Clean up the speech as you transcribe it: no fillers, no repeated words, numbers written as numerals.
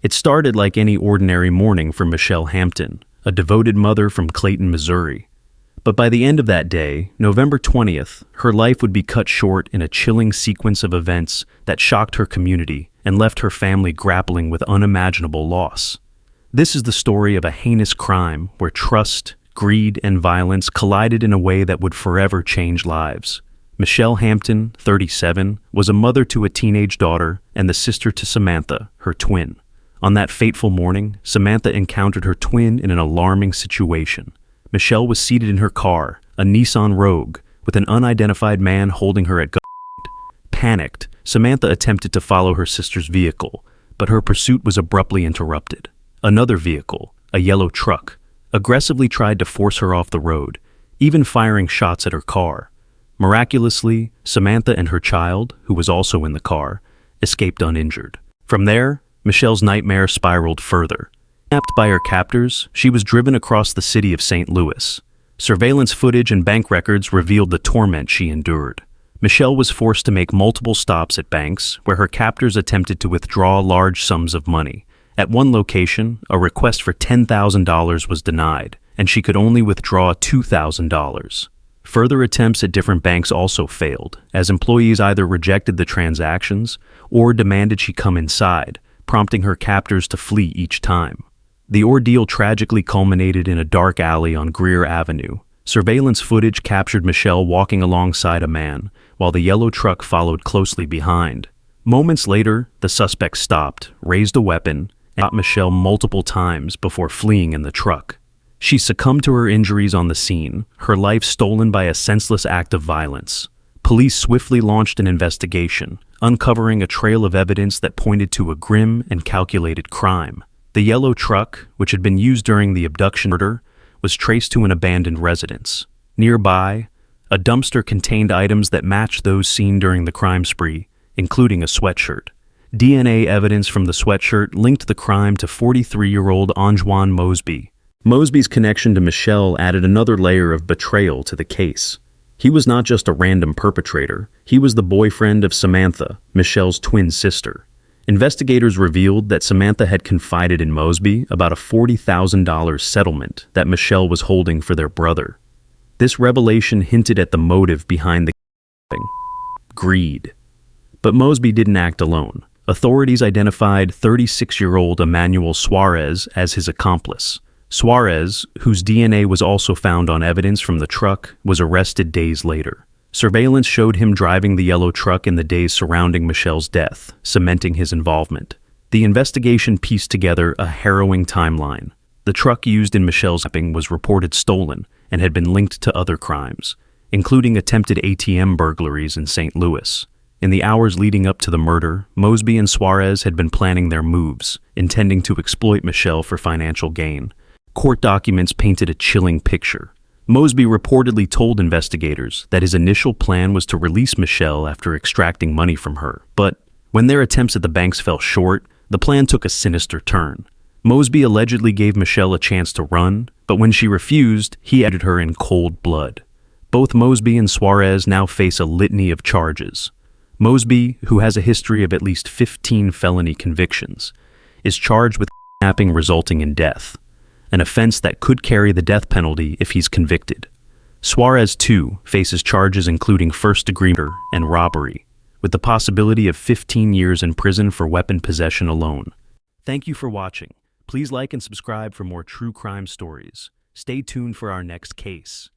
It started like any ordinary morning for Michelle Hampton, a devoted mother from Clayton, Missouri. But by the end of that day, November 20th, her life would be cut short in a chilling sequence of events that shocked her community and left her family grappling with unimaginable loss. This is the story of a heinous crime where trust, greed, and violence collided in a way that would forever change lives. Michelle Hampton, 37, was a mother to a teenage daughter and the sister to Samantha, her twin. On that fateful morning, Samantha encountered her twin in an alarming situation. Michelle was seated in her car, a Nissan Rogue, with an unidentified man holding her at gunpoint. Panicked, Samantha attempted to follow her sister's vehicle, but her pursuit was abruptly interrupted. Another vehicle, a yellow truck, aggressively tried to force her off the road, even firing shots at her car. Miraculously, Samantha and her child, who was also in the car, escaped uninjured. From there, Michelle's nightmare spiraled further. Kidnapped by her captors, she was driven across the city of St. Louis. Surveillance footage and bank records revealed the torment she endured. Michelle was forced to make multiple stops at banks where her captors attempted to withdraw large sums of money. At one location, a request for $10,000 was denied, and she could only withdraw $2,000. Further attempts at different banks also failed, as employees either rejected the transactions or demanded she come inside, prompting her captors to flee each time. The ordeal tragically culminated in a dark alley on Greer Avenue. Surveillance footage captured Michelle walking alongside a man, while the yellow truck followed closely behind. Moments later, the suspect stopped, raised a weapon, and shot Michelle multiple times before fleeing in the truck. She succumbed to her injuries on the scene, her life stolen by a senseless act of violence. Police swiftly launched an investigation, uncovering a trail of evidence that pointed to a grim and calculated crime. The yellow truck, which had been used during the abduction murder, was traced to an abandoned residence. Nearby, a dumpster contained items that matched those seen during the crime spree, including a sweatshirt. DNA evidence from the sweatshirt linked the crime to 43-year-old Anjuan Mosby. Mosby's connection to Michelle added another layer of betrayal to the case. He was not just a random perpetrator, he was the boyfriend of Samantha, Michelle's twin sister. Investigators revealed that Samantha had confided in Mosby about a $40,000 settlement that Michelle was holding for their brother. This revelation hinted at the motive behind the kidnapping: greed. But Mosby didn't act alone. Authorities identified 36-year-old Emmanuel Suarez as his accomplice. Suarez, whose DNA was also found on evidence from the truck, was arrested days later. Surveillance showed him driving the yellow truck in the days surrounding Michelle's death, cementing his involvement. The investigation pieced together a harrowing timeline. The truck used in Michelle's kidnapping was reported stolen and had been linked to other crimes, including attempted ATM burglaries in St. Louis. In the hours leading up to the murder, Mosby and Suarez had been planning their moves, intending to exploit Michelle for financial gain. Court documents painted a chilling picture. Mosby reportedly told investigators that his initial plan was to release Michelle after extracting money from her. But when their attempts at the banks fell short, the plan took a sinister turn. Mosby allegedly gave Michelle a chance to run, but when she refused, he ended her in cold blood. Both Mosby and Suarez now face a litany of charges. Mosby, who has a history of at least 15 felony convictions, is charged with kidnapping resulting in death, an offense that could carry the death penalty if he's convicted. Suarez, too, faces charges including first-degree murder and robbery, with the possibility of 15 years in prison for weapon possession alone. Thank you for watching. Please like and subscribe for more true crime stories. Stay tuned for our next case.